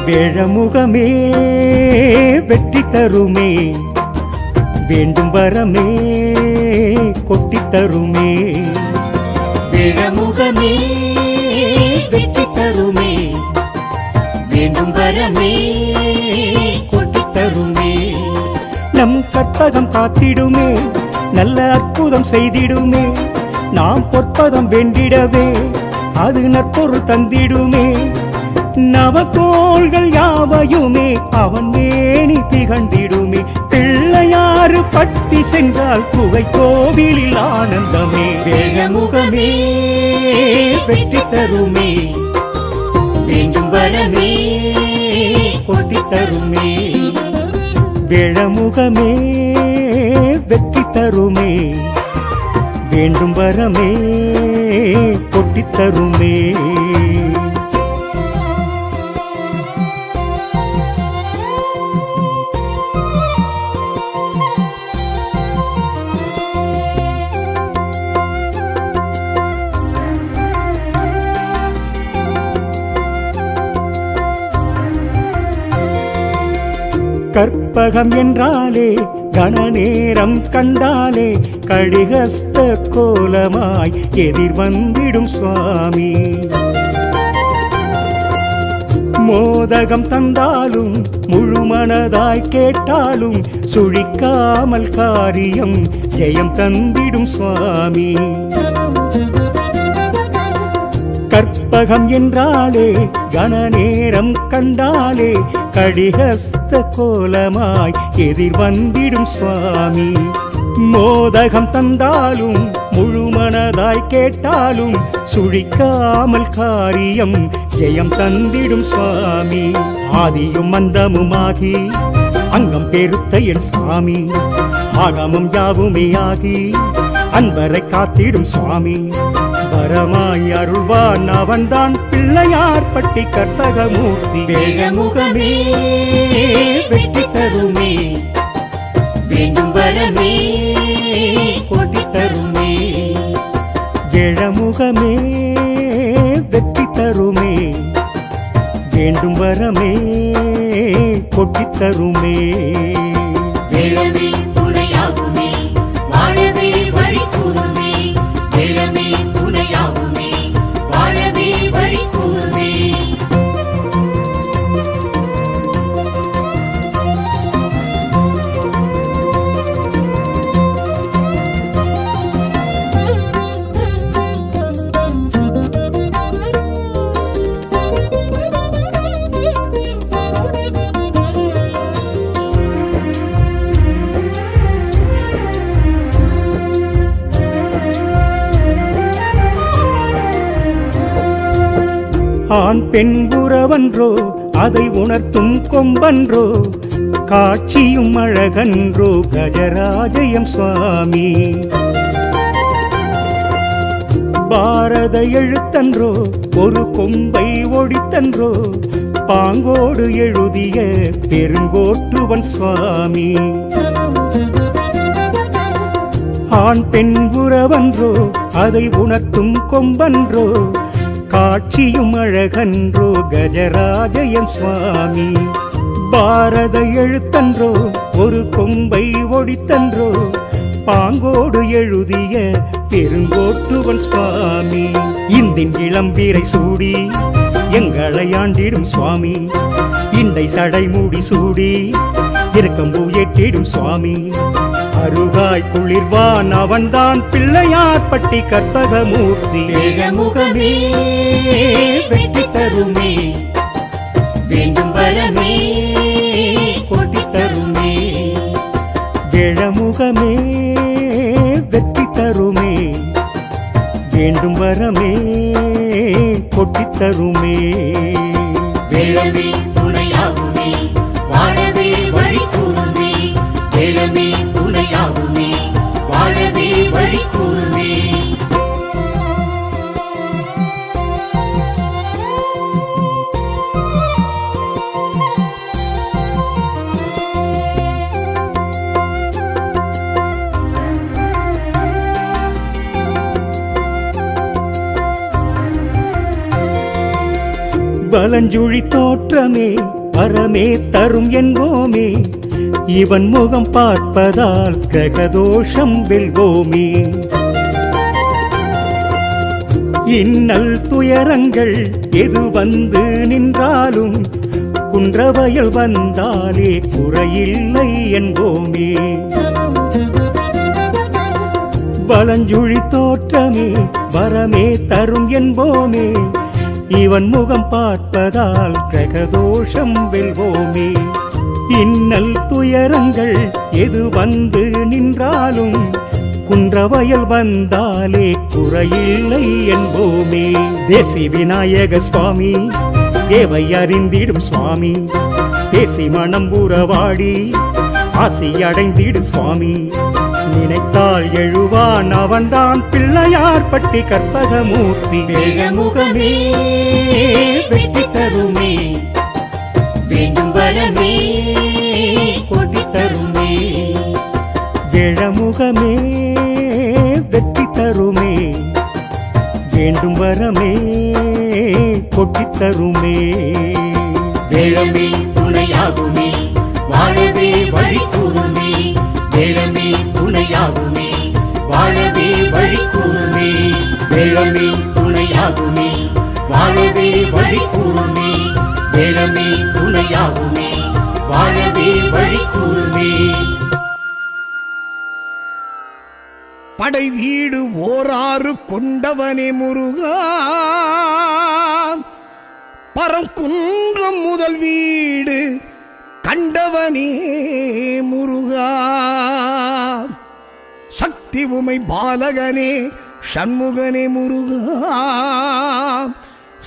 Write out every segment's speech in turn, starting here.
வேழமுகமே வெற்றி தருமே, வேண்டும் வரமே கொட்டி தருமே. வேழமுகமே வெற்றி தருமே, வேண்டும் வரமே கொட்டி தருமே. நம் கற்பகம் காத்திடுமே, நல்ல அற்புதம் செய்திடுமே. நாம் பொற்பதம் வேண்டிடவே அது நற்பொருள் தந்திடுமே. நவகோள்கள் யாவையுமே அவன் மேனி திகழ்ந்திடுமே. பிள்ளையாறு பட்டி சென்றால் குகை கோவிலில் ஆனந்தமே. வேழமுகமே வெற்றி தருமே, வேண்டும் வரமே கொட்டி தருமே. வேழமுகமே வெற்றி தருமே, வேண்டும் வரமே கொட்டி தருமே. கற்பகம் என்றாலே கணநேரம் கண்டாலே கடிகஸ்த கோலமாய் எதிர் வந்திடும் சுவாமி. மோதகம் தந்தாலும் முழுமனதாய் கேட்டாலும் சுழிக்காமல் காரியம் ஜெயம் தந்திடும் சுவாமி. கற்பகம் என்றாலே கணநேரம் கண்டாலே கடிகஸ்த கோலமாய் எதிர் வந்திடும் சுவாமி. மோதகம் தந்தாலும் முழுமனதாய் கேட்டாலும் சுழிக்காமல் காரியம் ஜெயம் தந்திடும் சுவாமி. ஆதியும் மந்தமுமாகி அங்கம் பெருத்த என் சாமி, ஆகமம் யாவுமே ஆகி அன்பரை காத்திடும் சுவாமி. வரமாய் அருள்வான் அவன்தான் பிள்ளையார் பட்டி கற்பகமூர்த்தி. வேழமுகமே வெற்றி தருமே, வேண்டும் வரமே கொட்டி தருமே. வேழமுகமே வெற்றி தருமே, வேண்டும் வரமே கொட்டி தருமே. வேழமே துணையாகுமே, வாழவே வழி கூறுமே. வேழமே துணையாகுமே, வாழவே வழி கூறுமே. ஆண் பெண் உறவன்றோ அதை உணர்த்தும் கொம்பன்றோ, காட்சியும் அழகன்றோ கஜராஜயம் சுவாமி. பாரத எழுத்தன்றோ ஒரு கொம்பை ஒடித்தன்றோ, பாங்கோடு எழுதிய பெருங்கோட்டுவன் சுவாமி. ஆண் பெண் உறவன்றோ அதை உணர்த்தும் கொம்பன்றோ, காட்சியும் அழகன்றோ கஜராஜயம் சுவாமி. பாரத எழுத்தன்றோ ஒரு கொம்பை ஒடித்தன்றோ, பாங்கோடு எழுதிய பெருங்கோட்டுவன் சுவாமி. இந்தின் இளம்பீரை சூடி எங்களை ஆண்டிடும் சுவாமி. இண்டை சடை மூடி சூடி இருக்கம்பூ ஏற்றிடும் சுவாமி. அருகாய் குளிர்வான் அவன்தான் பிள்ளையார் பட்டி கற்பகமூர்த்தி. வேழமுகமே வெற்றி தருமே, வேண்டும் வரமே கொட்டி தருமே. வேழமுகமே வெற்றி தருமே, வேண்டும் வரமே கொட்டி தருமே. வேழமே துணையாகுமே, வாழவே வழி கூறுமே. வேழமே துணையாகுமே, வாழவே வழி கூறுமே. வலஞ்சுழி தோற்றமே வரமே தரும் என்போமே, இவன் முகம் பார்ப்பதால் கிரகதோஷம் வெல்வோமே. இன்னல் துயரங்கள் எது வந்து நின்றாலும் குன்றவயல் வந்தாலே குறையில்லை என்போமே. வலஞ்சுழி தோற்றமே வரமே தரும் என்போமே, இவன் முகம் பார்ப்பதால் கிரகதோஷம் வெல்வோமே. இன்னல் துயரங்கள் எது வந்து நின்றாலும் குன்றவயல் வந்தாலே குறையில்லை என்போமே. தேசி விநாயக சுவாமி தேவை அறிந்திடும் சுவாமி, தேசி மனம் உறவாடி ஆசி அடைந்திடு சுவாமி. நினைத்தால் எழுவான் அவன்தான் பிள்ளையார் பட்டி கற்பகமூர்த்தி. வேழமுகமே வெற்றி தருமே, வேண்டும் வரமே கொட்டி தருமே. வேழமுகமே வெற்றி தருமே, வேண்டும் வரமே கொட்டித் தருமே. வேழமே துணையாகுமே, வாழவே வழி கூறுமே. வேழமே துணையாகுமே, வாழவே வழி கூறுமே. வேழமே துணையாகுமே, வாழவே வழி கூறுமே. வேழமே துணையாகுமே, வாழவே வழி கூறுமே. படை வீடு ஓராறு கொண்டவனே முருகா, பரங்குன்றம் முதல் வீடு கண்டவனே முருகா. சக்தி உமை பாலகனே சண்முகனே முருகா,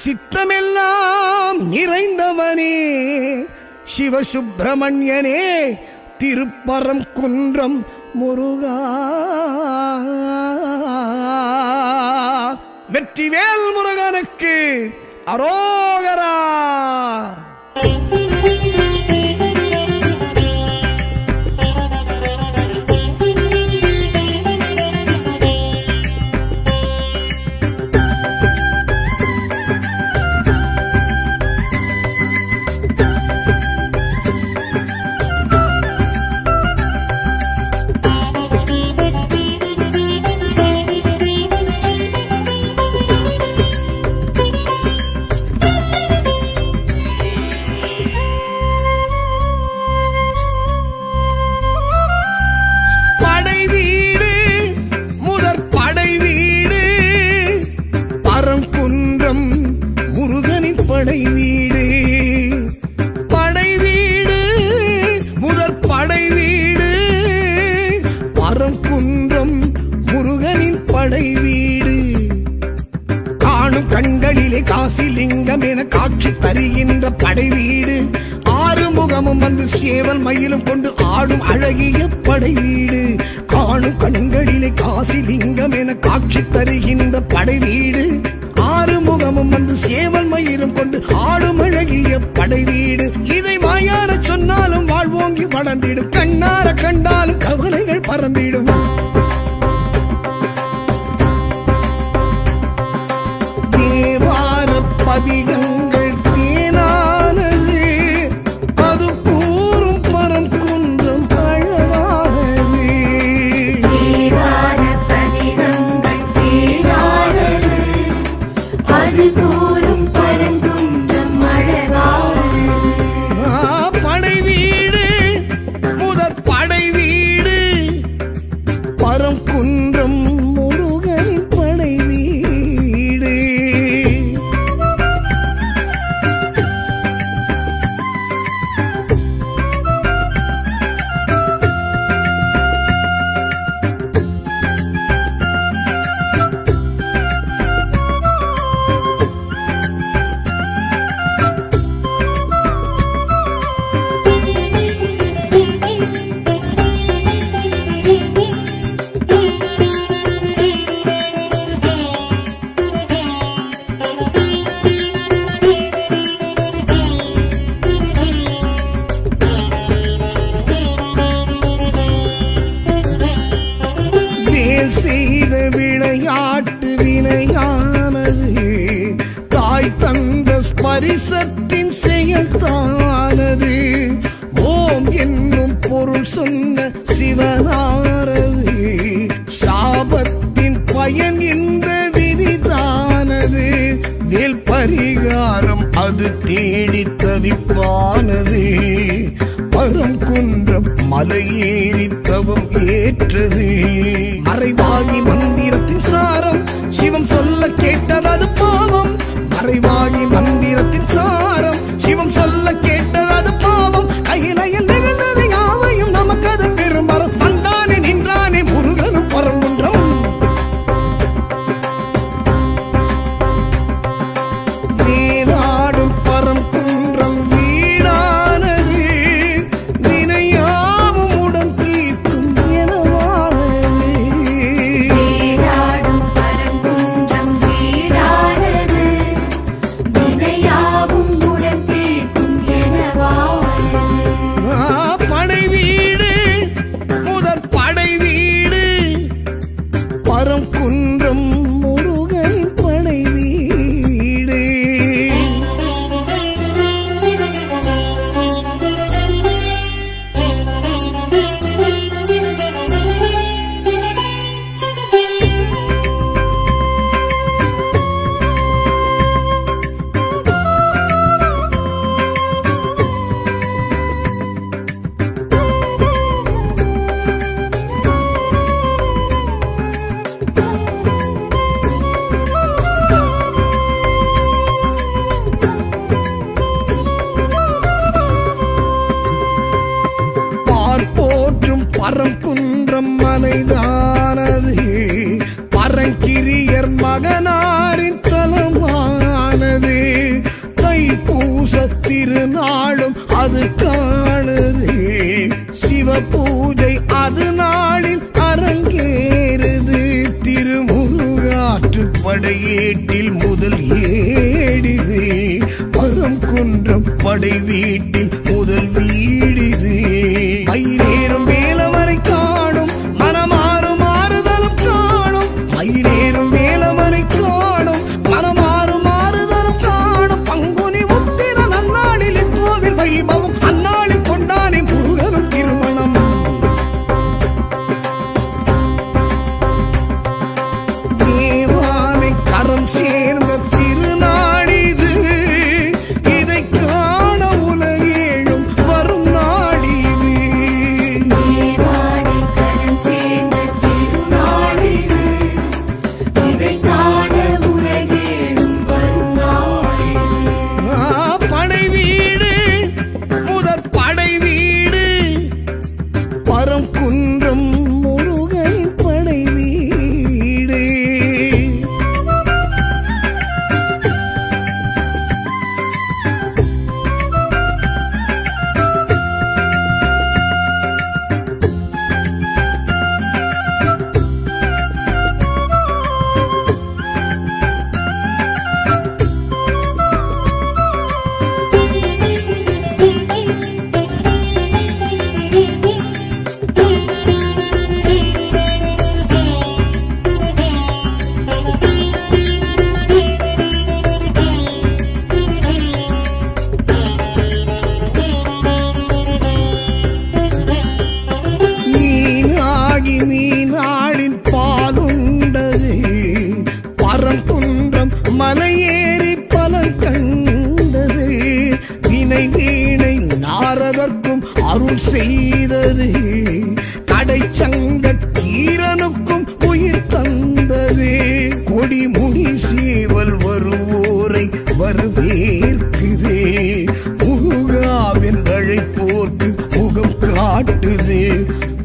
சித்தமெல்லாம் நிறைந்தவனே சிவசுப்பிரமணியனே திருப்பரங்குன்றம் முருகா. வெற்றிவேல் முருகனுக்கு அரோகரா. படை வீடு படை வீடு முதற் படை வீடு பரங்குன்றம் முருகனின் படை வீடு. காணும் கண்களிலே காசிலிங்கம் என காட்சி தருகின்ற படை வீடு. ஆறு முகமும் வந்து சேவல் மயிலும் கொண்டு ஆடும் அழகிய படை வீடு. காணும் கண்களிலே காசிலிங்கம் என காட்சி தருகின்ற படை வீடு. ஆறு முகமும் வந்து சேவல் மயிரும் கொண்டு ஆடும் அழகிய படை வீடு. இதை வாயார சொன்னாலும் வாழ்வோங்கி வளர்ந்திடும், கண்ணார கண்டாலும் கவலைகள் பறந்திடும். தேவார பதிகங்கள் தேனானது, அது கூறும் பரங்குன்றம் அழகானது. தேவார பதிகங்கள் தேனானது, அது கூறும் பரங்குன்றம் அழகானது. படை வீடு முதற் படை வீடு பரங்குன்றம் முருகனின் படை வீடு. ஸ்பரிசத்தின் செயல்தானது. ஓம் என்னும் பொருள் சொன்ன சிவனாரது. சாபத்தின் பயன் இந்த விதிதானது. வேல் பரிகாரம் அது தேடி தவிப்பானது. பரம் குன்றம் மலையேறி தவம் ஏற்றது. மறைவாகி மந்திரத்தின் சாரம் சிவம் சொல்ல கேட்டது பாவம். மறைவாகி மந்திரத்தின் சாரம் சிவம் சொல்ல கேட்டது பாவம். கையிலையில் நிகழ்ந்தது யாவையும் நமக்கு அது பெரும் வரம். வந்தானே நின்றானே முருகனும் பரங்குன்றம். வேலாடும் பரங்குன்றம் வீடானது. வினையாவும் உடன் தீர்க்கும் எனவானது. வேலாடும் பரங்குன்றம் வீடானது. வினையாவும் உடன் தீர்க்கும் எனவானது. படை வீடு முதற் படை வீடு பரங்குன்றம் முருகனின் படை வீடு. பார்ப்போற்றும் பரங்குன்றம் மலைதானது. பரங்கிரியர் மகனாரின் தலமானது. தைப்பூச திருநாளும் அது காணுது. சிவ பூஜை அது நாளில் அரங்கேறுது. திருமுருகாற்று படையேட்டில் முதல் ஏடிது. பரங்குன்றம் படை வீட்டில் முதல் வீடிது. மயிலேறும் வேலவரை காணும் மனமாறும் மாறுதலும் காணும். மயிலேறும் வேலவரை காணும் மனமாறும் மாறுதலும் காணும். பங்குனி உத்திர நன்னாளில் இக்கோவில் வைபவம். அந்நாளில் கொண்டானே முருகனும் திருமணம். தேவானை கரம் சேர்ந்த திருநாடிது. இதை காண உலகேழும் வரும் நாடிது. தேவானை கரம் சேர்ந்த திருநாளிது. இதை காண உலகேழும் வரும் நாளிது. படை வீடு முதற் படை வீடு பரங்குன்றம் முருகனின் படை வீடு. மீனாகி மீனாளின் பாலுண்டது. பரங்குன்றம் மலையேறி பலன் கண்டது. வினை வீணை நாரதற்கும் அருள் செய்தது. கடைச்சங்க கீரனுக்கும் உயிர் தந்தது. கொடிமுடி சேவல் வருவோரை வரவேற்குது. முருகாவின் அழைப்போர்க்கு முகம் காட்டுது.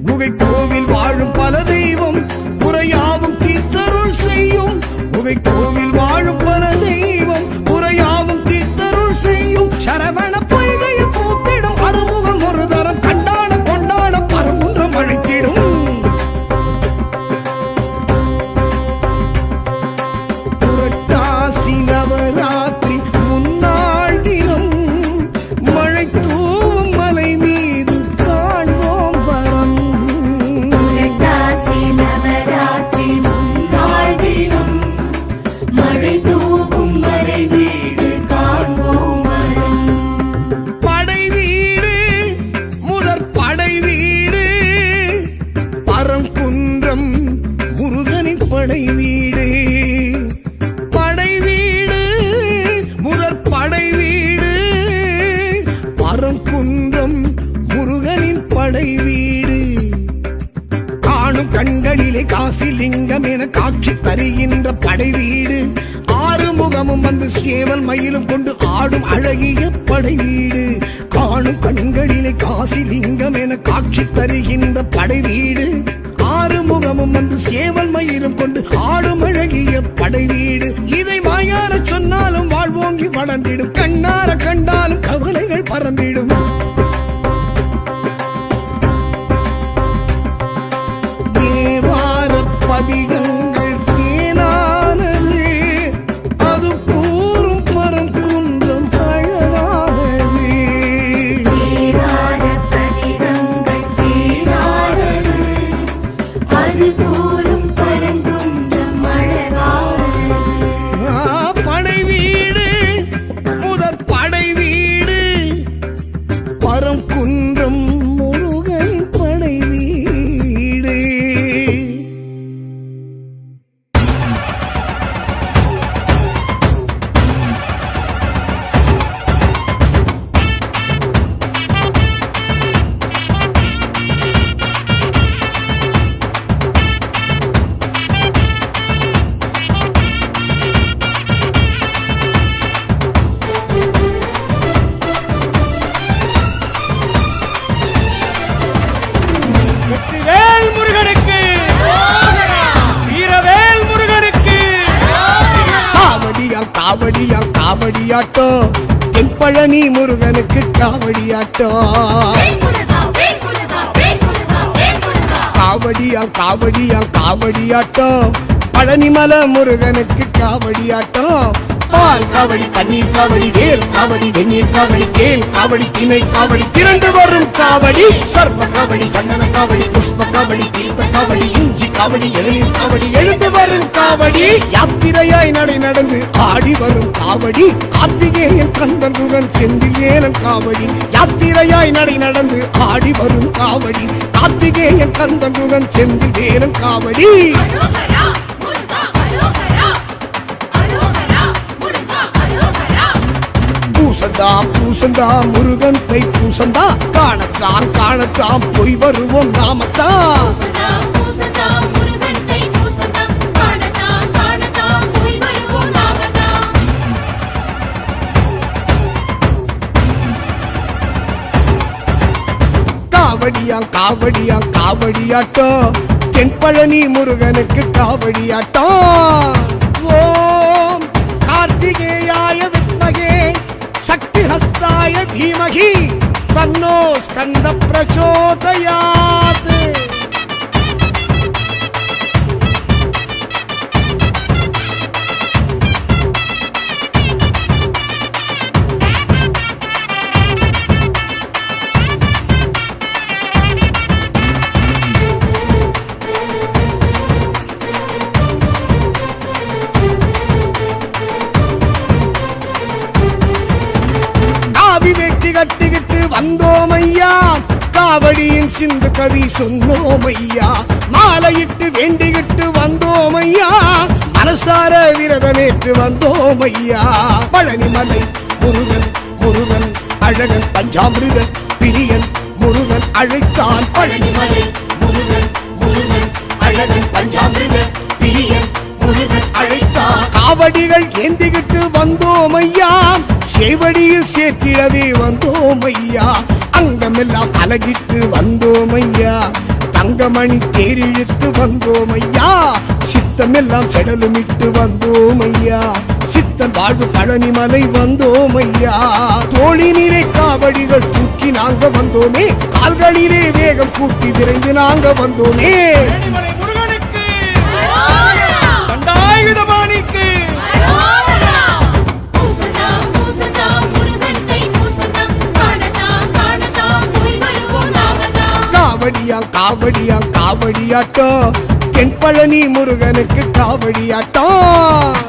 குகை கோவில் வாழும் பல தெய்வம் குறையாவும் தீர்த்தருள் செய்யும். குகை கோவில் வாழும் பல தெய்வம் குறையாவும் தீர்த்தருள் செய்யும். சரவண பொய்கையில் பூத்திடும் அறுமுகம் ஒரு தரம் கண்டான காசிலிங்கம் என காட்சி தருகின்ற படை வீடு ஆறுமுகமும் வந்து சேவல் மயிலும் கொண்டு ஆடும் அழகிய படை வீடு காணும் கண்களிலே காசிலிங்கம் என காட்சி தருகின்ற படை வீடு ஆறுமுகமும் வந்து சேவல் மயிலும் கொண்டு ஆடும் அழகிய படை வீடு இதை வாயார சொன்னாலும் வாழ்வோங்கி வளர்ந்திடும் கண்ணார கண்டாலும் கவலைகள் பறந்திடும் தேவார பதிகங்கள் தேனானது அது கூறும் பரம் குன்றம் அழகானது தேவார பதிகங்கள் தேனானது அது கூறும் பரங்குன்றம் அழகானது படை வீடு முதற் படை வீடு பரம் குன்றம் முருகன் படை வீடு வெற்றிவேல் முருகனுக்கு வீரவேல் முருகனுக்கு காவடியா காவடியா காவடியாட்டம் தென்பழனி முருகனுக்கு காவடியாட்டம் வேல்முருகா வேல்முருகா வேல்முருகா வேல்முருகா காவடியா காவடியா காவடியாட்டம் பழனிமலை முருகனுக்கு காவடியாட்டம் பால் காவடி பன்னீர் காவடி வேல் காவடி வெந்நீர் காவடி தேன் காவடி திணை காவடி திரண்டு வரும் காவடி சர்ப்ப காவடி சந்தன காவடி புஷ்ப காவடி தீர்த்த காவடி இஞ்சி காவடி இளநீர் காவடி எழுந்து வரும் காவடி யாத்திரையாய் நடை நடந்து ஆடி வரும் காவடி கார்த்திகேயன் கந்தன் முகன் செந்தில் வேலன் காவடி யாத்திரையாய் நடை நடந்து ஆடி வரும் காவடி கார்த்திகேயன் கந்தன் முகன் செந்தில் வேலன் காவடி அரோகரா முருகா அரோகரா அரோகரா முருகா அரோகரா பூசந்தா பூசந்தா முருகன் தை பூசந்தா காணத்தான் காணத்தான் போய் வருவோம் நாமத்தான் பூசதா பூசதா முருகன் கை பூசதா காணதா காணதா போய் வருவோம் நாமதா காவடியா காவடியா காவடியாட்டம் தென்பழனி முருகனுக்கு காவடியாட்டம் ஓம் கார்த்திகேயாய வித்மகே சக்தி ஹஸ்தாய தீமகி தன்னோ ஸ்கந்த பிரச்சோதயாத் காவி வெட்டி கட்டிக்கிட்டு வந்தோம் ஐயா காவடியின் சிந்து கவி சொன்னோம் ஐயா மாலையிட்டு வேண்டிக்கிட்டு வந்தோம் ஐயா மனசார விரதமேற்று வந்தோம் ஐயா பழனிமலை முருகன் முருகன் அழகன் பஞ்சாமிருத பிரியன் முருகன் அழைத்தான் பழனிமலை முருகன் முருகன் அழகன் பஞ்சாமிருத பிரியன் முருகன் அழைத்தான் காவடிகள் ஏந்திக்கிட்டு வந்தோம் ஐயா சேவடியில் சேர்த்திடவே வந்தோம் ஐயா அங்கமெல்லாம் அலகிட்டு வந்தோம் ஐயா தங்கமணி தேரிழுத்து வந்தோம் ஐயா சித்தமெல்லாம் செடலுமிட்டு வந்தோம் ஐயா சித்தன் வாழ்வு பழனிமலை வந்தோம் ஐயா தோளினிலே காவடிகள் தூக்கி நாங்க வந்தோமே கால்களிலே வேகம் கூட்டி விரைந்து நாங்க வந்தோமே வேணிமலை முருகனுக்கு அரோகரா தண்டாயுதபாணிக்கு அரோகரா பூசதா பூசதா முருகன் கை பூசதா காணதா காணதா போய் வருவோம் நாமதா காவடியா காவடியா காவடியாட்டம் தென்பழனி முருகனுக்கு காவடியாட்டம்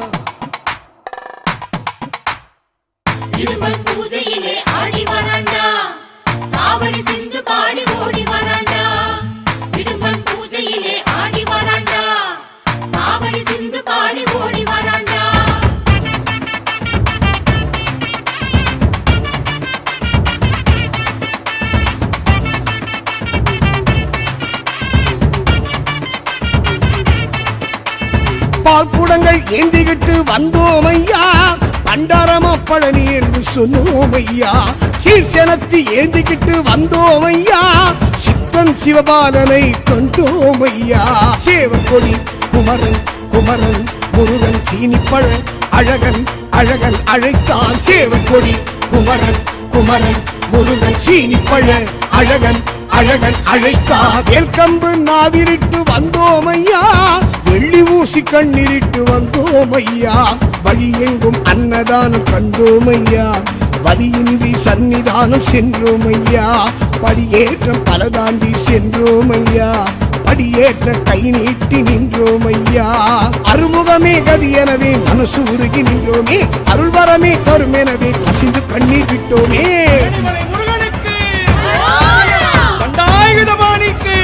இடுமன் பூஜையிலே ஆடி வராண்டா காவடி சிந்து பாடி ஓடி வராண்டா இடுமன் பூஜையிலே ஆடி வராண்டா காவடி சிந்து பாடி ஓடி வராண்டா ஏந்திக்கிட்டு வந்தோம் ஐயா பண்டாரமா பழனி என்று சொன்னோம் ஐயா சீர்சனத்தி ஏந்திக்கிட்டு வந்தோம் ஐயா சித்தன் சிவபாலனை கண்டோம் ஐயா சேவக்கொடி குமரன் குமரன் முருகன் சீனிப்பழ அழகன் அழகன் அழைத்தான் சேவக்கொடி குமரன் குமரன் முருகன் சீனிப்பழ அழகன் அழகன் அழைத்தான் வேல்கம்பு நாவிரிட்டு வந்தோம் ஐயா வெள்ளி ஊசி கண்ணிரிட்டு வந்தோம் ஐயா வழி எங்கும் அன்னதானம் கண்டோம் ஐயா வதியின்றி சன்னிதானம் சென்றோம் ஐயா படியேற்றம் பல தாண்டி சென்றோம் ஐயா படியேற்ற கை நீட்டி நின்றோம் ஐயா அருமுகமே கதி எனவே மனசு உருகி நின்றோமே அருள்வரமே தரும் எனவே கசிந்து கண்ணீர் விட்டோமே ஏழுமலை முருகனுக்கு தண்டாயுதபாணிக்கு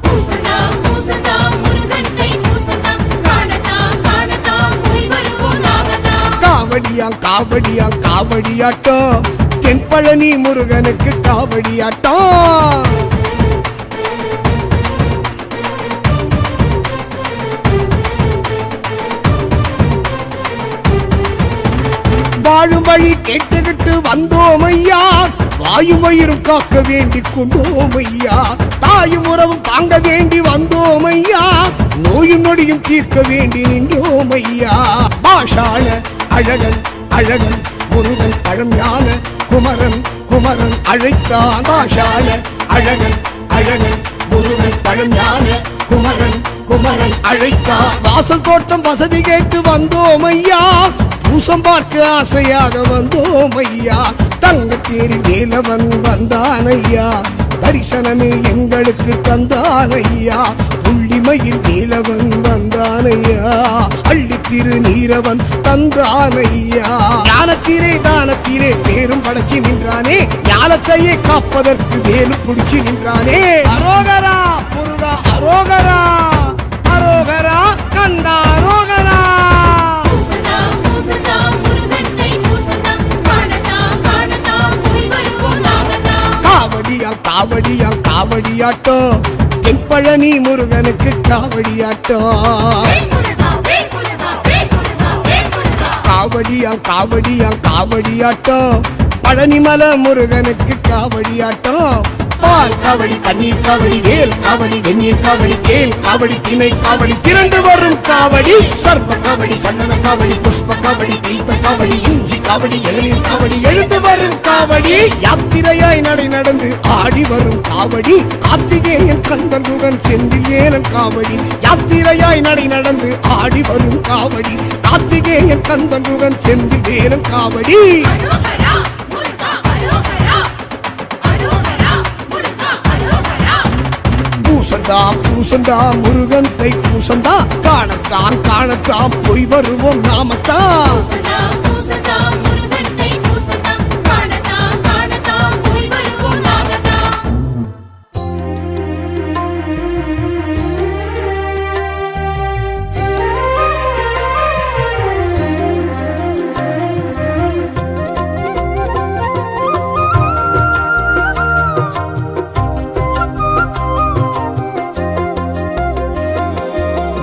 பூசந்தாம் பூசந்தாம் முருகன் கை பூசந்தாம் காணதாம் காணதாம் போய் வருவோம் நாகதாம் காவடியாம் காவடியாம் காவடியாட்டம் தென்பழனி முருகனுக்கு காவடியாட்டம் வாழும் வழி கேட்டுக்கிட்டு வந்தோம் ஐயா வாயும் வயிறும் காக்க வேண்டி கொண்டோம் ஐயா தாயும் உறவும் தாங்க வேண்டி வந்தோம் ஐயா நோயும் நொடியும் தீர்க்க வேண்டி நின்றோம் ஐயா பாஷாள அழகன் அழகன் முருகன் பழம் ஞான குமரன் குமரன் அழைத்தான் பாஷாள அழகன் அழகன் முருகன் பழம் ஞான குமரன் குமரன் அழைத்தான் வாசல் தோட்டம் வசதி கேட்டு வந்தோம் ஐயா பூசம் பார்க்க ஆசையாக வந்தோம் ஐயா தங்க தேரி வேலவன் வந்தான் ஐயா தரிசனமே எங்களுக்கு தந்தான் ஐயா புள்ளிமையில் வேலவன் வந்தான் ஐயா அள்ளி திரு நீரவன் தந்தான் ஐயா ஞானத்திலே தானத்திலே பேரும் படைச்சு நின்றானே ஞானத்தையே காப்பதற்கு வேலு பிடிச்சு நின்றானே அரோகரா முருகா அரோகரா அரோகரா கண்டா அரோகரா பூசந்தாம் பூசந்தாம் முருகன் கை பூசந்தாம் காணதாம் காணதாம் போய் வருவோம் நாகதாம் காவடியாம் காவடியாம் காவடியாட்டம் தென்பழனி முருகனுக்கு காவடியாட்டம் வேல் முருகா வேல் முருகா வேல் முருகா வேல் முருகா காவடியாம் காவடியாம் காவடியாட்டம் பழனிமலை முருகனுக்கு காவடியாட்டம் பால் காவடி பன்னீர் காவடி வேல் காவடி வெந்நீர் காவடி கேல் காவடி திணை காவடி திரண்டு வரும் காவடி சர்ப்ப காவடி சந்தன காவடி புஷ்ப காவடி தீர்த்த காவடி இஞ்சி காவடி இளநீர் காவடி எழுந்து வரும் காவடி யாத்திரையாய் நடை நடந்து ஆடி வரும் காவடி கார்த்திகேயன் கந்தன் முகன் செந்தில் வேலன் காவடி யாத்திரையாய் நடை நடந்து ஆடி வரும் காவடி கார்த்திகேயன் கந்தன் முகன் செந்தில் வேலன் காவடி அரோகரா முருகா அரோகரா அரோகரா முருகா அரோகரா பூசந்தா பூசந்தா முருகன் தை பூசந்தா காணத்தான் காணத்தான் போய் வருவோம் நாமத்தான் பூசந்தாம் பூசந்தாம் முருகன் கை பூசந்தாம் காணதாம் காணதாம் போய் வருவோம் நாகதாம்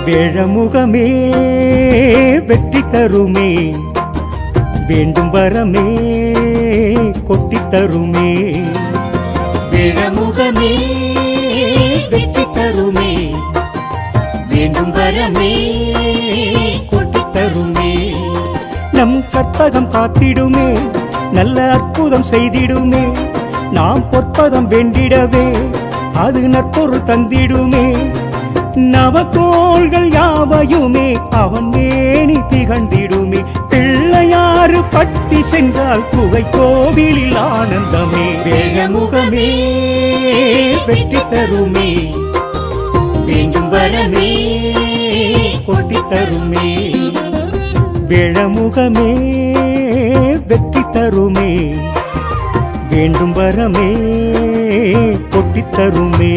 வேழமுகமே வெற்றி தருமே வேண்டும் வரமே கொட்டி தருமே விழமுகமே வெற்றி தருமே வேண்டும் வரமே கொட்டி தருமே நம் கற்பகம் காத்திடுமே நல்ல அற்புதம் செய்திடுமே நாம் பொற்பதம் வேண்டிடவே அது நற்பொருள் தந்திடுமே நவகோள்கள் யாவையுமே அவன் மேனி திகழ்ந்திடுமே பிள்ளையாறு பட்டி சென்றால் குகை கோவிலில் ஆனந்தமே வேழமுகமே வெற்றி தருமே வேண்டும் வரமே கொட்டி தருமே வேழமுகமே வெற்றி தருமே வேண்டும் வரமே கொட்டி தருமே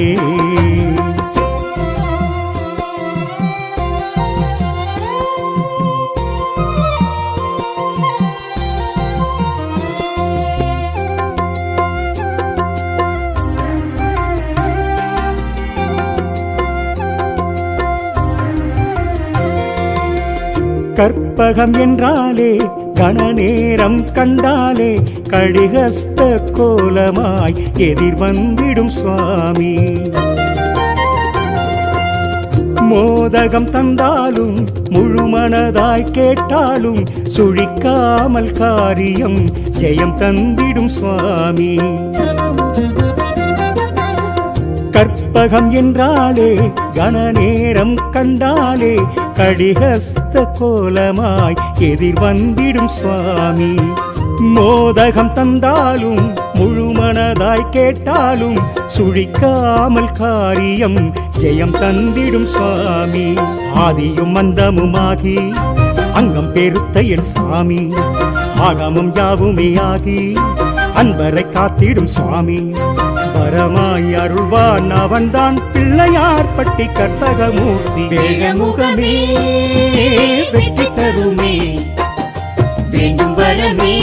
கற்பகம் என்றாலே கணநேரம் கண்டாலே கடிகஸ்த கோலமாய் எதிர் வந்திடும் சுவாமி. மோதகம் தந்தாலும் முழுமனதாய் கேட்டாலும் சுழிக்காமல் காரியம் ஜெயம் தந்திடும் சுவாமி. கற்பகம் என்றாலே கணநேரம் கண்டாலே கடிகஸ்த கோலமாய் எதிர் வந்திடும் சுவாமி. மோதகம் தந்தாலும் முழுமனதாய் கேட்டாலும் சுழிக்காமல் காரியம் ஜெயம் தந்திடும் சுவாமி. ஆதியும் அந்தமுமாகி அங்கம் பெருத்த என் சாமி. ஆகமம் யாவுமே ஆகி அன்பரை காத்திடும் சுவாமி. வரமாய் அருள்வான் அவன்தான் பிள்ளையார் பட்டி கற்பகமூர்த்தி. வேழமுகமே வெற்றி தருமே, வேண்டும் வரமே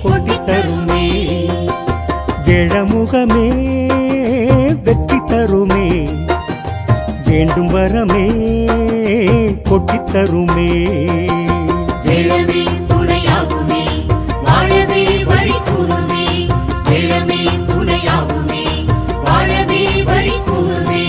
கொட்டி தருமே. வேழமுகமே வெற்றி தருமே, வேண்டும் வரமே கொட்டித் தருமே. வேழமே துணையாகுமே, வாழவே வழி கூறுமே. வேழமே துணையாகுமே, வாழவே வழி கூறுமே.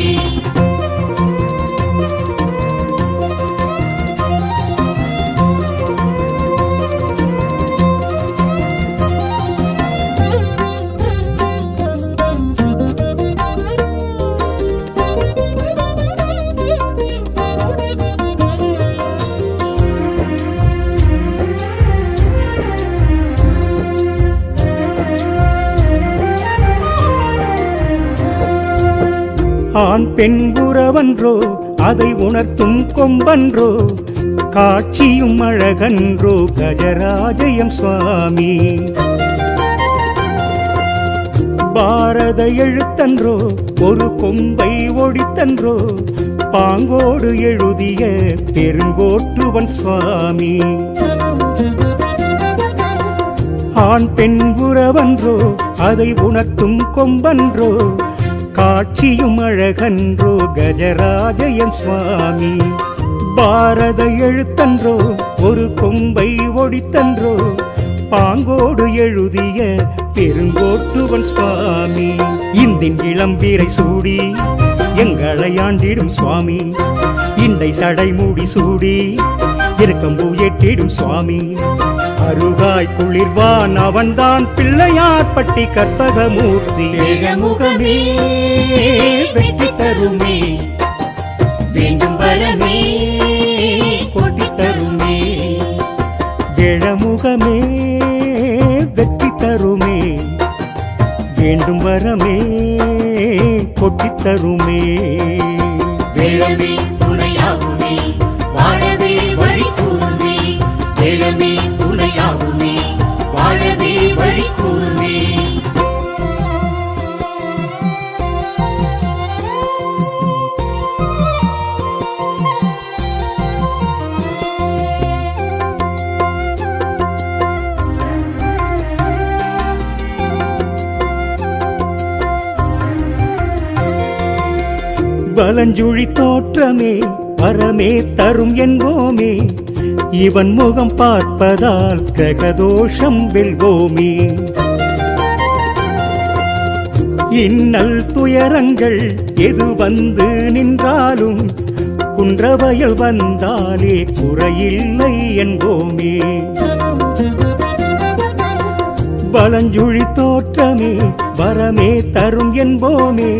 ஆண் பெண் உறவன்றோ அதை உணர்த்தும் கொம்பன்றோ, காட்சியும் அழகன்றோ கஜராஜயம் சுவாமி. பாரத எழுத்தன்றோ ஒரு கொம்பை ஒடித்தன்றோ, பாங்கோடு எழுதிய பெருங்கோட்டுவன் சுவாமி. ஆண் பெண் உறவன்றோ அதை உணர்த்தும் கொம்பன்றோ, காட்சியும் அழகன்றோ கஜராஜயம் சுவாமி. பாரத எழுத்தன்றோ ஒரு கொம்பை ஒடித்தன்றோ, பாங்கோடு எழுதிய பெருங்கோட்டுவன் சுவாமி. இந்தின் இளம்பீரை சூடி எங்களை ஆண்டிடும் சுவாமி. இண்டை சடை மூடி சூடி இருக்கம்பூ எட்டிடும் சுவாமி. அருகாய் குளிர்வான் அவன்தான் பிள்ளையார் பட்டி கற்பகமூர்த்தி. வேழமுகமே வெற்றி தருமே, வேண்டும் வரமே கொட்டி தருமே. வேழமுகமே வெற்றி தருமே, வேண்டும் வரமே கொட்டித் தருமே. வேழமே துணையாகுமே, வாழவே வழி கூறுமே. வேழமே துணையாகுமே, வாழவே வழி கூறுமே. வலஞ்சுழி தோற்றமே வரமே தரும் என்போமே, இவன் முகம் பார்ப்பதால் கிரகதோஷம் வெல்வோமே. இன்னல் துயரங்கள் எது வந்து நின்றாலும் குன்றவயல் வந்தாலே குறையில்லை என்போமே. வலஞ்சுழி தோற்றமே வரமே தரும் என்போமே,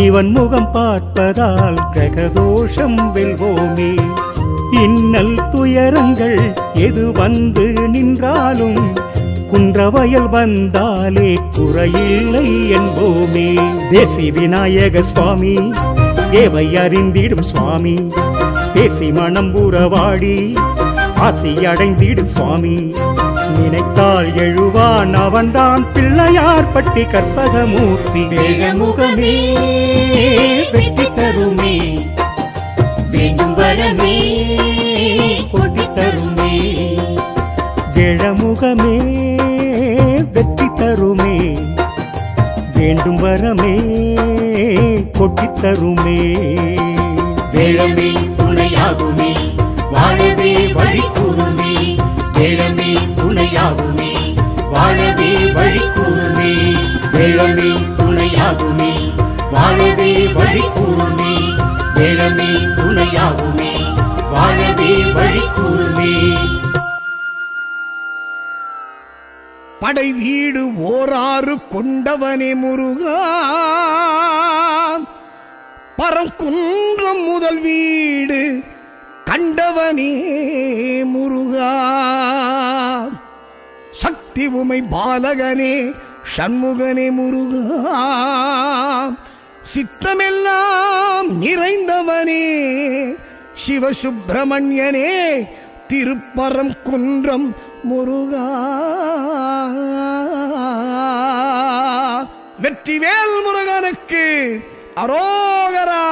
இவன் முகம் பார்ப்பதால் கிரகதோஷம் வெல்வோமே. இன்னல் துயரங்கள் எது வந்து நின்றாலும் குன்றவயல் வந்தாலே குறையில்லை என்போமே. தேசி விநாயக சுவாமி தேவை அறிந்திடும் சுவாமி. பேசி மனம் உறவாடி ஆசி அடைந்திடு சுவாமி. நினைத்தால் எழுவான் அவன்தான் பிள்ளையார் பட்டி கற்பகமூர்த்தி. வேழமுகமே வெற்றி தருமே, வேண்டும் வரமே கொட்டி தருமே. வேழமுகமே வெற்றி தருமே, வேண்டும் வரமே கொட்டித் தருமே. வேழமே துணையாகுமே, வாழவே வழி கூறுமே நிழமே துணையாகுமே வாழவே வழி கூறுமே படை வீடு ஓராறு கொண்டவனே முருகா பரங்குன்றம் முதல் வீடு கண்டவனே முருகா சக்தி உமை பாலகனே சண்முகனே முருகா சித்தமெல்லாம் நிறைந்தவனே சிவசுப்பிரமணியனே திருப்பரங்குன்றம் முருகா வெற்றிவேல் முருகனுக்கு அரோகரா.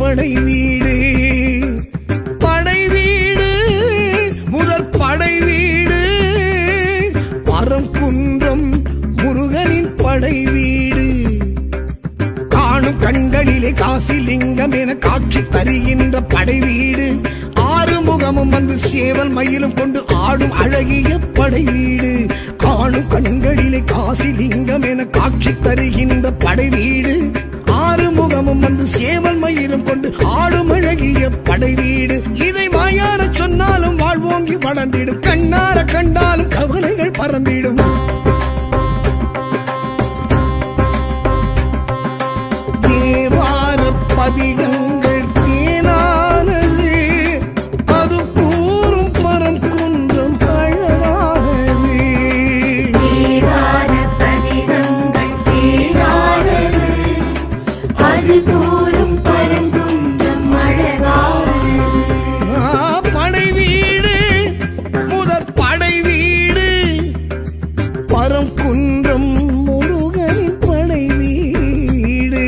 படை வீடு படை வீடு முதற் படை வீடு பரங்குன்றம் முருகனின் படை வீடு காணும் கண்களிலே காசிலிங்கம் என காட்சி தருகின்ற படை வீடு ஆறு முகமும் வந்து சேவல் மயிலும் கொண்டு ஆடும் அழகிய படை வீடு காணும் கண்களிலே காசிலிங்கம் என காட்சி தருகின்ற படை வீடு ஆறு முகமும் வந்து சேவல் மயிலும் கொண்டு ஆடும் அழகிய படை வீடு இதை வாயார சொன்னாலும் வாழ்வோங்கி வளர்ந்திடும் கண்ணார கண்டாலும் கவலைகள் பறந்திடும் தேவார பதிகங்கள் தேனானது அது கூறும் பரங்குன்றம் அழகானது தேவார பதிகங்கள் தேனானது அது கூறும் பரங்குன்றம் அழகானது படை வீடு முதற் படை வீடு பரங்குன்றம் முருகனின் படை வீடு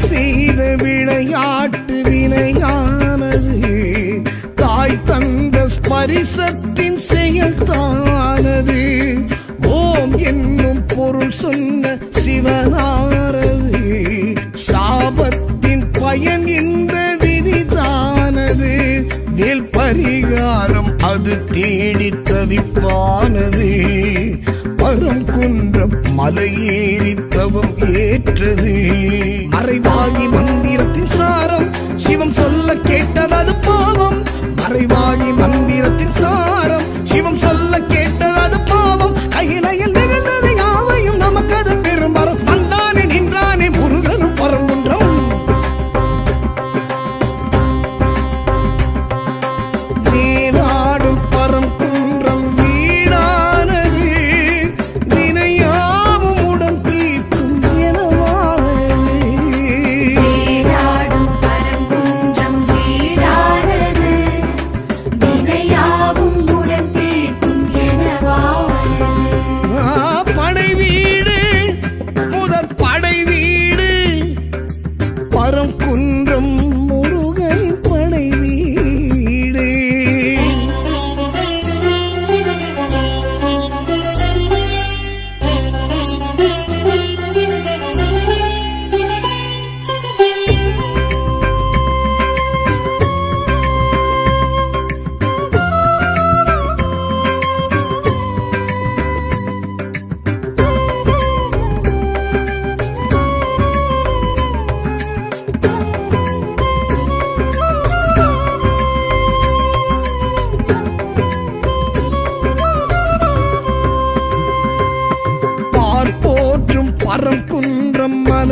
செய்த விளையாட்டு வினையானது தாய் தந்த ஸ்பரிசத்தின் செயல்தானது ஓம் என்னும் பொருள் சொன்ன சிவனாரது சாபத்தின் பயன் இந்த விதிதானது வேல் பரிகாரம் அது தேடி தவிப்பானது பரங்குன்றம் மலையேறி தவம் ஏற்றது மறைவாகி மந்திரத்தின் சாரம் சிவம் சொல்ல கேட்டது பாவம் மறைவாகி மந்திரத்தின் சாரம் சிவம் சொல்ல கேட்டது பாவம் கையிலையில் நிகழ்ந்தது யாவையும் நமக்கு அது பெரும்பரம் வந்தானே நின்றானே முருகனும் பரங்குன்றம் வேலாடும் பரங்குன்றம் வீடானது வினையாவும் உடன் தீர்க்கும் எனவானது வேலாடும் பரங்குன்றம் வீடானது வினையா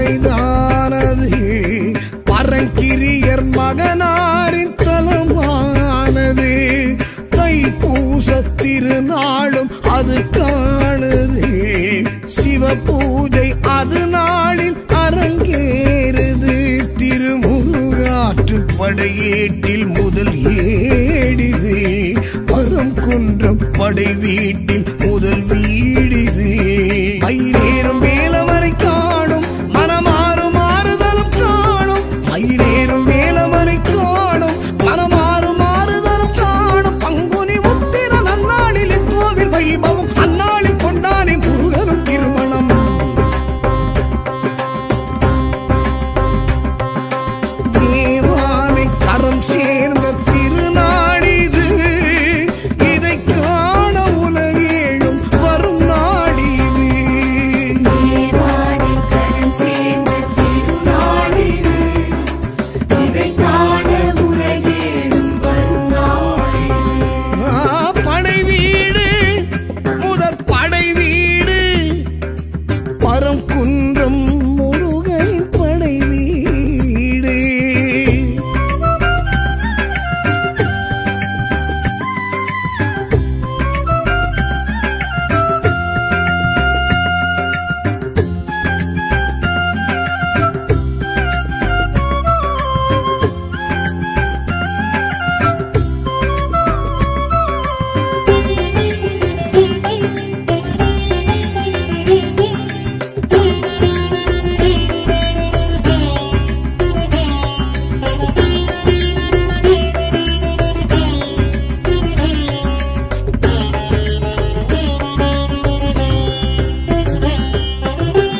மலைதானது, பரங்கிரியர் மகனாரின் தலமானது, தைப்பூச திருநாளும் அது காணுது, சிவ பூஜை அது நாளில் அரங்கேறுது, திருமுருகாற்று படையேட்டில் முதல் ஏடிது, பரங்குன்றம் படை வீட்டில் முதல் வீடிது, மயிலேறும் வேலவரை காணும் மனமாறும் மாறுதலும் காணும், மயிலேறும் வேலவரை காணும் மனமாறும் மாறுதலும் காணும், பங்குனி உத்திர நன்னாளில் கோவில் வைபவம் அந்நாளில் கொண்டானே முருகனும் திருமணம். தேவானை கரம் சேர்ந்த திருநாடிது, இதை காண உலகேழும் வரும் நாடிது. தேவானை கரம் சேர்ந்த திருநாளிது, இதை காண உலகேழும் வரும் நாளிது. படை வீடு முதற் படை வீடு, பரங்குன்றம் முருகனின் படை வீடு.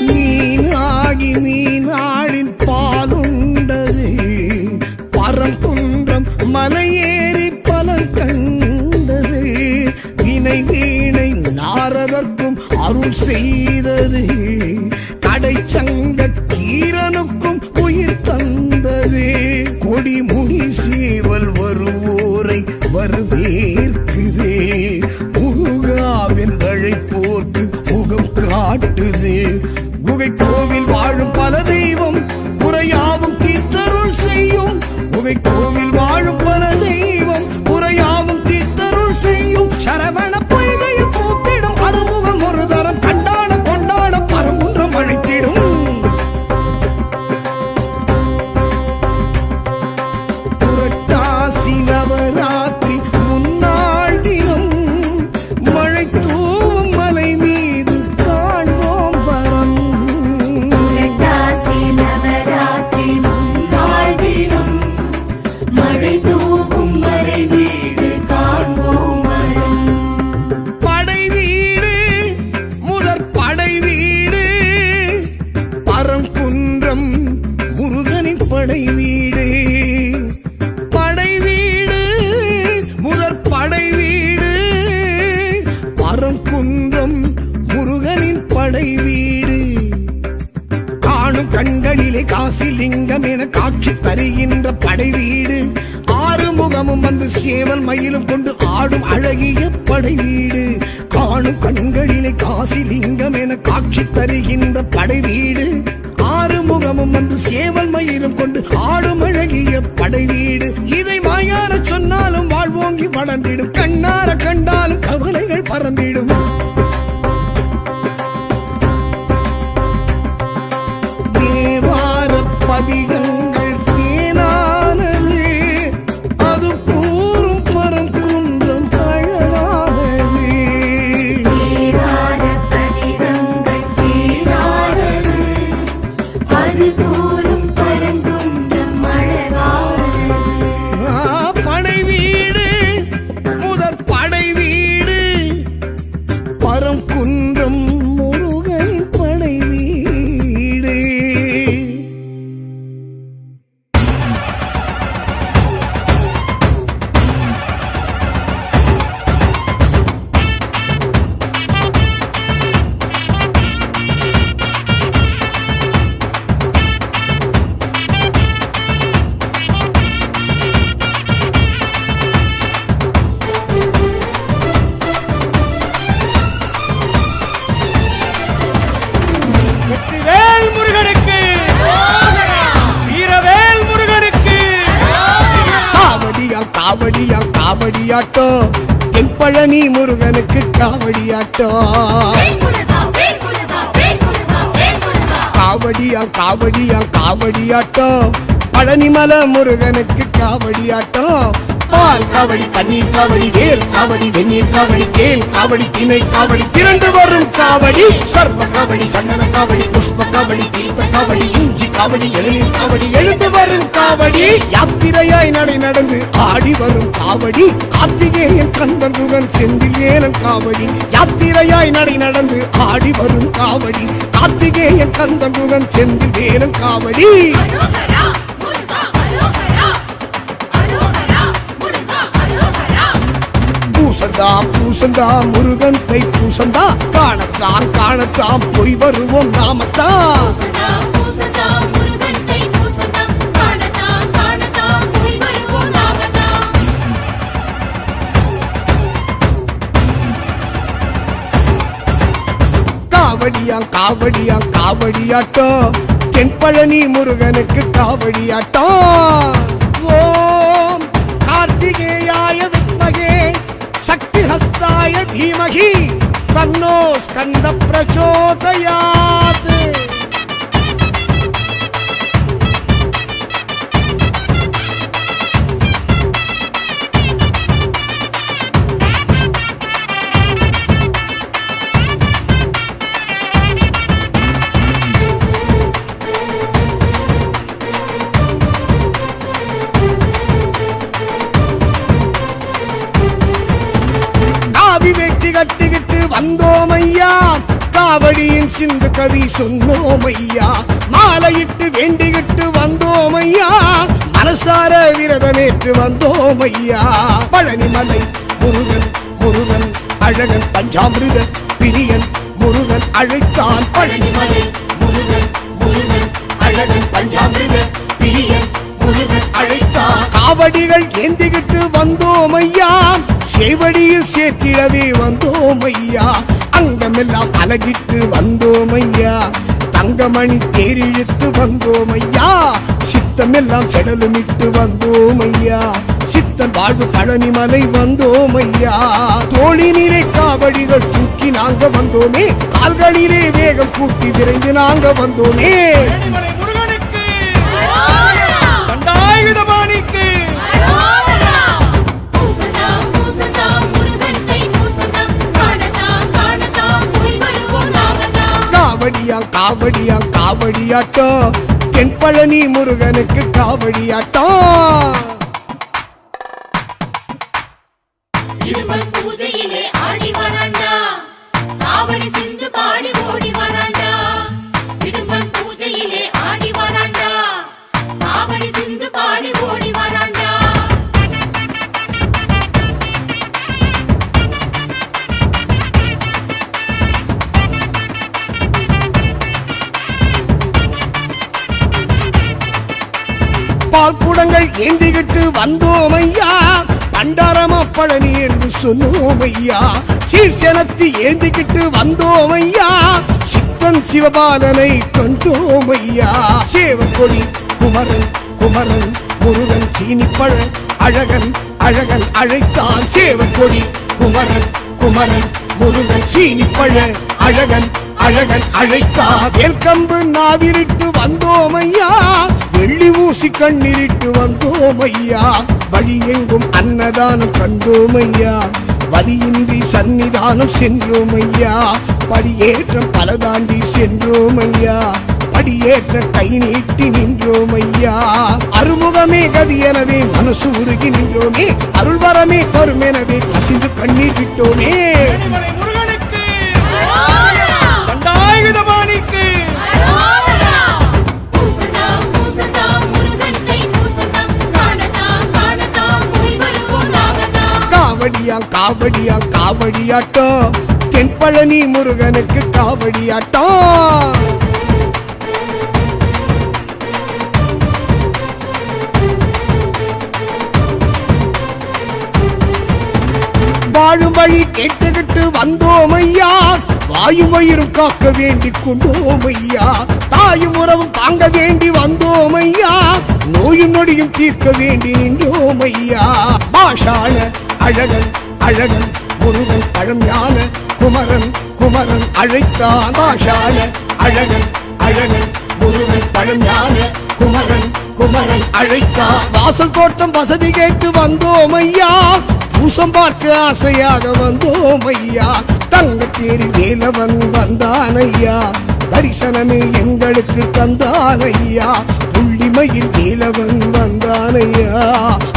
மீனாகி மீனாளின் பாலுண்டது, பரங்குன்றம் மலையேறி பலன் கண்டது, வினை வீணை நாரதற்கும் அருள் செய்தது, கடைச்சங்க கீரனுக்கும் உயிர் தந்தது, கொடிமுடி சேவல் வருவோரை வரவேற்குது, முருகாவின் அழைப்போர்க்கு முகம் காட்டுது, குகை கோவில் வாழும் பல தெய்வம் குறையாவும் தீர்த்தருள் செய்யும், குகை கோவில் வாழும் பல தெய்வம் குறையாவும் தீர்த்தருள் செய்யும், சரவண பொய்கையில் பூத்திடும் அறுமுகம் ஒரு தரம் கண்டாட கொண்டாட பரங்குன்றம் அழைத்திடும். புரட்டாசி நவராத்திரி முன்னாள் தினம், மழை தூவும் மலை மீது காண்போம் வரம். புரட்டாசி நவராத்திரி முன்னாள் தினம், மழை தூவும் மலை மீது காண்போம் வரம். படை வீடு முதற் படை வீடு, பரங்குன்றம் முருகனின் படை வீடு, படை வீடு முதற் படை வீடு, பரங்குன்றம் முருகனின் படை வீடு, காணும் கண்களிலே காசிலிங்கம் என காட்சி தருகின்ற படை வீடு, ஆறுமுகமும் வந்து சேவல் மயிலும் கொண்டு ஆடும் அழகிய படை வீடு, காணும் கண்களிலே காசிலிங்கம் என காட்சி தருகின்ற படை வீடு, ஆறுமுகமும் வந்து சேவல் மயிலும் கொண்டு ஆடும் அழகிய படை வீடு, இதை வாயார சொன்னாலும் வாழ்வோங்கி வளர்ந்திடும், கண்ணார கண்டாலும் கவலைகள் பறந்திடும். தேவார பதிகங்கள் தேனானது, அது கூறும் பரங்குன்றம் அழகானது. தேவார பதிகங்கள் தேனானது, அது கூறும் பரங்குன்றம் அழகானது. படை வீடு முதற் படை வீடு, பரங்குன்றம் முருகனின் படை வீடு. வெற்றிவேல் முருகனுக்கு காவடியாம் காவடியாட்டம் தென்பழனி முருகனுக்கு காவடியாட்டம் வேல் முருகா வேல் முருகா வேல் முருகா வேல் முருகா காவடியாம் காவடியாம் காவடியாட்டம் பழனிமலை முருகனுக்கு காவடியாட்டம் பால் காவடி பன்னீர் காவடி வேல் காவடி வெந்நீர் காவடி கேல் காவடி திணை காவடி திரண்டு வரும் காவடி சர்வ காவடி சந்தன காவடி புஷ்ப காவடி தீர்த்த காவடி இஞ்சி காவடி எழுநீர் காவடி எழுந்து வரும் காவடி யாத்திரையாய் நடை நடந்து ஆடி வரும் காவடி கார்த்திகேயன் கந்தன் முகன் செந்தில் வேலன் காவடி யாத்திரையாய் நடை நடந்து ஆடி வரும் காவடி கார்த்திகேயன் கந்தன் முகன் செந்தில் வேலன் காவடி அரோகரா முருகா அரோகரா அரோகரா முருகா அரோகரா பூசந்தா பூசந்தா முருகன் தை பூசந்தா காணத்தான் காணத்தான் போய் வருவோம் நாமத்தான் பூசதா பூசதா முருகன் தை பூசதா காணதா காணதா போய் வருவோம் நாகதா காவடியாம் காவடியாம் காவடியாட்டம் தென்பழனி முருகனுக்கு காவடியாட்டம் ஓம் கார்த்திகேயாய வித்மகே சக்தி ஹஸ்தாய தீமகி தன்னோ ஸ்கந்த பிரச்சோதயாத் காவி வெட்டி கட்டிக்கிட்டு வந்தோம் ஐயா காவடியின் சிந்து கவி சொன்னோம் ஐயா மாலையிட்டு வேண்டிக்கிட்டு வந்தோம் ஐயா மனசார விரதமேற்று வந்தோம் ஐயா பழனிமலை முருகன் முருகன் அழகன் பஞ்சாமிருத பிரியன் முருகன் அழைத்தான் பழனிமலை முருகன் முருகன் அழகன் பஞ்சாமிருத பிரியன் முருகன் அழைத்தான் காவடிகள் ஏந்திக்கிட்டு வந்தோம் ஐயா சேவடியில் சேர்த்திடவே வந்தோம் ஐயா அங்கமெல்லாம் அழகிட்டு வந்தோம் ஐயா தங்கமணி தேரிழுத்து வந்தோம் ஐயா சித்தமெல்லாம் செடலுமிட்டு வந்தோம் ஐயா சித்தன் வாழ்வு பழனிமலை வந்தோம் ஐயா தோளினிலே காவடிகள் தூக்கி நாங்க வந்தோமே கால்களிலே வேகம் கூட்டி விரைந்து நாங்க வந்தோமே ஏணிமலை முருகனுக்கு அரோகரா தண்டாயுதபாணிக்கு அரோகரா பூசதா பூசதா முருகன் தை பூசதா காணதா காணதா போய் வருவோம் நாகதா காவடியாம் காவடியாம் காவடியாட்டம் தென்பழனி முருகனுக்கு காவடியாட்டம் இடுமன் பூஜையிலே ஆடி வராண்டா காவடி சிந்து பாடி ஓடி வராண்டா இடுமன் பூஜையிலே ஆடி வராண்டா காவடி சிந்து பாடி ஓடி வராண்டா பால் குடங்கள் ஏந்திக்கிட்டு வந்தோம் ஐயா பண்டாரமா பழனி என்று சொன்னோம் ஐயா சீர்சனத்தி ஏந்திக்கிட்டு வந்தோம் ஐயா சித்தன் சிவபாலனை கண்டோம் ஐயா சேவக்கொடி குமரன் குமரன் முருகன் சீனிப்பழ அழகன் அழகன் அழைத்தான் சேவக்கொடி குமரன் குமரன் முருகன் சீனிப்பழ அழகன் அழகன் அழைத்தா வேல்கம்பு நாவிரிட்டு வந்தோம் ஐயா வெள்ளி ஊசி கண்ணிரிட்டு வந்தோம் ஐயா வழி எங்கும் அன்னதானம் கண்டோம் ஐயா வலியின்றி சன்னிதானம் சென்றோம் ஐயா படியேற்றம் பல தாண்டி சென்றோம் ஐயா படியேற்ற கை நீட்டி நின்றோம் ஐயா அருமுகமே கதி எனவே மனசு உருகி நின்றோமே அருள்வரமே தரும் எனவே கசிந்து கண்ணீர் விட்டோமே ஏணிமலை முருகனுக்கு அரோகரா தண்டாயுதபாணிக்கு அரோகரா பூசதா பூசதா முருகன் தை பூசதா காணதா காணதா போய் வருவோம் நாகதா காவடியாம் காவடியாம் காவடியாட்டம் தென்பழனி முருகனுக்கு காவடியாட்டம் வாழும் வழி கேட்டுக்கிட்டு வந்தோம் ஐயா வாயும் வயிறும் காக்க வேண்டி கொண்டோம் ஐயா, தாயும் உறவும் தாங்க வேண்டி வந்தோம் ஐயா, நோயும் நொடியும் தீர்க்க வேண்டி நின்றோம் ஐயா. பாஷான அழகன் அழகன் முருகன் பழஞான குமரன் குமரன் அழைத்தான். பாஷான அழகன் அழகன் முருகன் பழஞான குமரன் குமரன் அழைத்தான். வாசல் தோட்டம் வசதி கேட்டு வந்தோம் ஐயா, பூசம் பார்க்க ஆசையாக வந்தோம் ஐயா, தங்கத்தேரி வேலவன் வந்தான் ஐயா, தரிசனமே எங்களுக்கு தந்தான் ஐயா, புள்ளிமயில் வேலவன் வந்தான் ஐயா,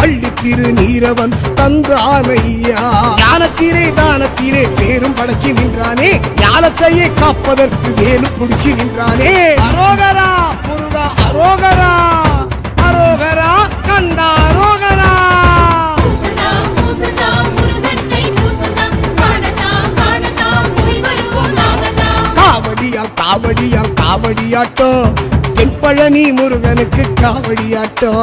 அள்ளி திரு நீரவன் தந்தான் ஐயா. ஞானத்திலே தானத்திலே பேரும் படைச்சு நின்றானே, ஞானத்தையே காப்பதற்கு வேலு பிடிச்சு நின்றானே. அரோகரா முருகா அரோகரா, அரோகரா கந்தா அரோகரா. பூசதா பூசதா முருகன் கை பூசதா, காணதா காணதா போய் வருவோம் நாகதா. காவடியா காவடியா காவடியாட்டம், தென்பழனி முருகனுக்கு காவடியாட்டம்.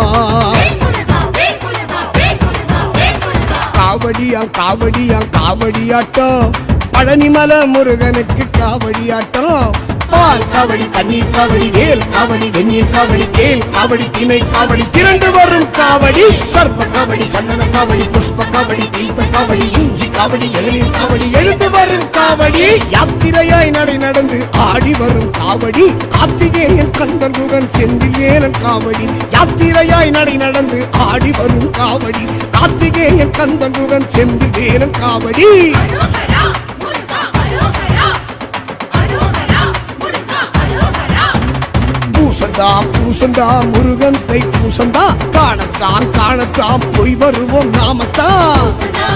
வேல்முருகா வேல்முருகா வேல்முருகா வேல்முருகா. காவடியா காவடியா காவடியாட்டம், பழனிமலை முருகனுக்கு காவடியாட்டம். பால் காவடி பன்னீர் காவடி வேல் காவடி வெந்நீர் காவடி தேல் காவடி திணை காவடி திரண்டு வரும் காவடி, சர்ப்ப காவடி சந்தன காவடி புஷ்ப காவடி தீர்த்த காவடி இஞ்சி காவடி இளநீர் காவடி எழுந்து வரும் காவடி, யாத்திரையாய் நடை நடந்து ஆடி வரும் காவடி, கார்த்திகேயன் கந்தன் முகன் செந்தில் வேலன் காவடி, யாத்திரையாய் நடை நடந்து ஆடி வரும் காவடி, கார்த்திகேயன் கந்தன் முகன் செந்தில் வேலன் காவடி. அரோகரா முருகா அரோகரா, அரோகரா முருகா அரோகரா. பூசந்தா பூசந்தா முருகன் தை பூசந்தா, காணத்தான் காணத்தான் போய் வருவோம் நாமத்தான். பூசதா